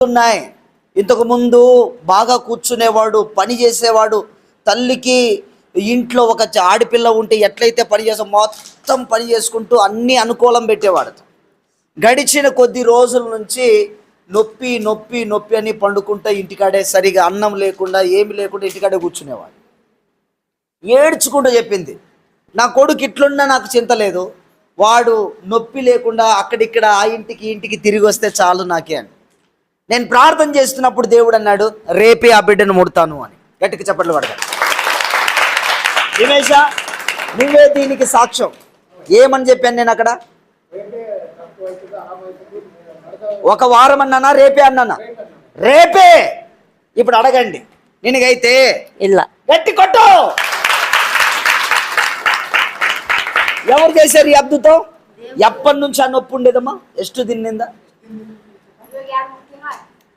ఉన్నాయి. ఇంతకు ముందు బాగా కూర్చునేవాడు, పని చేసేవాడు. తల్లికి ఇంట్లో ఒక ఆడపిల్ల ఉంటే ఎట్లయితే పని చేసా మొత్తం పని చేసుకుంటూ అన్ని అనుకూలం పెట్టేవాడు. గడిచిన కొద్ది రోజుల నుంచి నొప్పి నొప్పి నొప్పి అని పండుకుంటా ఇంటికాడే సరిగా అన్నం లేకుండా ఏమి లేకుండా ఇంటికాడే కూర్చునేవాడు. ఏడ్చుకుంటూ చెప్పింది, నా కొడుకు ఇట్లున్నా నాకు చింత లేదు, వాడు నొప్పి లేకుండా అక్కడిక్కడ ఆ ఇంటికి ఇంటికి తిరిగి వస్తే చాలు నాకే అని. నేను ప్రార్థన చేస్తున్నప్పుడు దేవుడు అన్నాడు, రేపే ఆ బిడ్డను ముడతాను అని. గట్టికి చప్పట్లు పడతాను. దినేష, నువ్వే దీనికి సాక్ష్యం. ఏమని చెప్పాను నేను అక్కడ? ఒక వారం అన్నానా, రేపే అన్నానా? రేపే. ఇప్పుడు అడగండి, నినగైతే ಇಲ್ಲ గట్టి కొట్టు. ఎవరు చేశారు ఈ అద్భుతం? ఎప్పటి నుంచి ఆ నొప్పి ఉండేదమ్మా? ಎಷ್ಟು ದಿನದಿಂದ?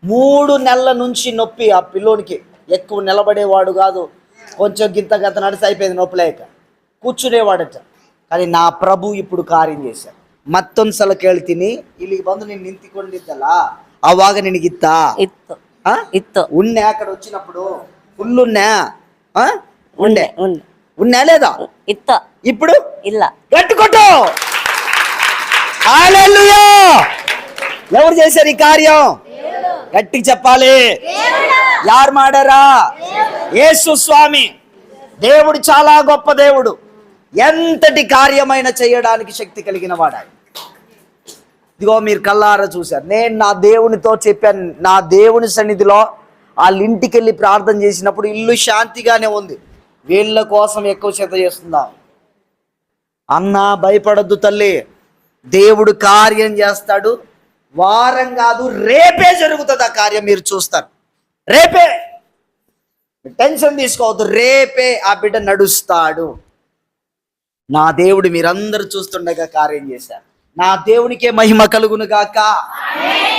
3 నెలల నుంచి నొప్పి. ఆ పిల్లోనికి ఎక్కువ నిలబడేవాడు కాదు, కొంచెం గింత గంత నడిచి అయిపోయింది నొప్పి లేక కూర్చునేవాడట. కానీ నా ప్రభు ఇప్పుడు కార్యం చేశారు. ಮತ್ತೊಂದು ಸಲ ಕೇಳ್ತೀನಿ, ಇಲ್ಲಿಗೆ ಬಂದು ನೀನು ನಿಂತಿಕೊಂಡಿದ್ದಲ್ಲ ಅವಾಗ ನಿನಗಿತ್ತ ಇತ್ತು ಇತ್ತು ಉಣ್ಣೆ అక్కడ వచ్చినప్పుడు ఫుల్ ఉన్నా ఉండే ఉన్నా లేదా? ఇತ್ತು ఇప్పుడు ಇಲ್ಲ గట్టి కొట్టు. హల్లెలూయా. ఎవరు చేశారు ఈ కార్యం? గట్టిగా చెప్పాలి. యారు మాడారా? యేసు స్వామి. దేవుడు చాలా గొప్ప దేవుడు. ఎంతటి కార్యమైన చేయడానికి శక్తి కలిగిన వాడాయి. ఇదిగో మీరు కళ్ళారా చూశారు. నేను నా దేవునితో చెప్పాను, నా దేవుని సన్నిధిలో వాళ్ళ ఇంటికి వెళ్ళి ప్రార్థన చేసినప్పుడు ఇల్లు శాంతిగానే ఉంది. వీళ్ళ కోసం ఎక్కువ శ్రద్ధ చేస్తుందా? అన్న భయపడద్దు తల్లి, దేవుడు కార్యం చేస్తాడు. వారం కాదు, రేపే జరుగుతుంది ఆ కార్యం. మీరు చూస్తారు, రేపే. టెన్షన్ తీసుకోవద్దు, రేపే ఆ బిడ్డ నడుస్తాడు. నా దేవుడు మీరందరూ చూస్తుండగా కార్యం చేశారు. నా దేవునికే మహిమ కలుగును గాక.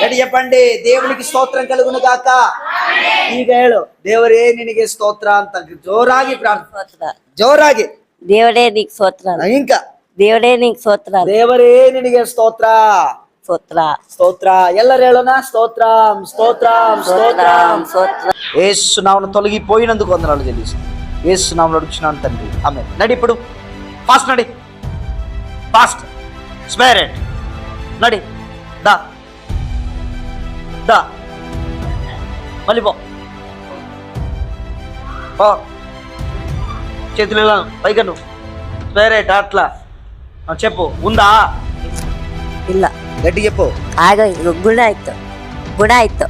రెడీ చెప్పండి, దేవునికి స్తోత్రం కలుగును గాక. ಈಗ ಹೇಳು, ದೇವರೇ ನಿನಗೆ ಸ್ತೋತ್ರ ಅಂತ ಜೋರಾಗಿ ಪ್ರಾರ್ಥನೆ. ಜೋರಾಗಿ, ದೇವರೇ ನೀಗೆ ಸ್ತೋತ್ರ. ఇంకా ದೇವರೇ ನೀಗೆ ಸ್ತೋತ್ರ. ದೇವರೇ ನಿನಗೆ ಸ್ತೋತ್ರ ಸ್ತೋತ್ರ ಸ್ತೋತ್ರ. ಎಲ್ಲರೂ ಹೇಳೋಣ, స్తోత్రం స్తోత్రం స్తోత్రం. స్తోత్ర. యేసు నామమున తొలగిపోయినందుకు వందనాలు చెల్లిస్తూ యేసు నామమున అడుగుచున్నాను తండ్రి, ఆమేన్. నడి ఇప్పుడు ఫాస్ట్ నడి, ఫాస్ట్ స్పిరిట్ నడి. దా దా మళ్ళీ పో చేతులు పైగా నువ్వు స్పిరిట్ అట్లా చెప్పు. ఉందా? ಇಲ್ಲ గట్టి చెప్పు. ಆಗ ಗುಣ ಆಯ್ತು, ಗುಣ ಆಯ್ತು.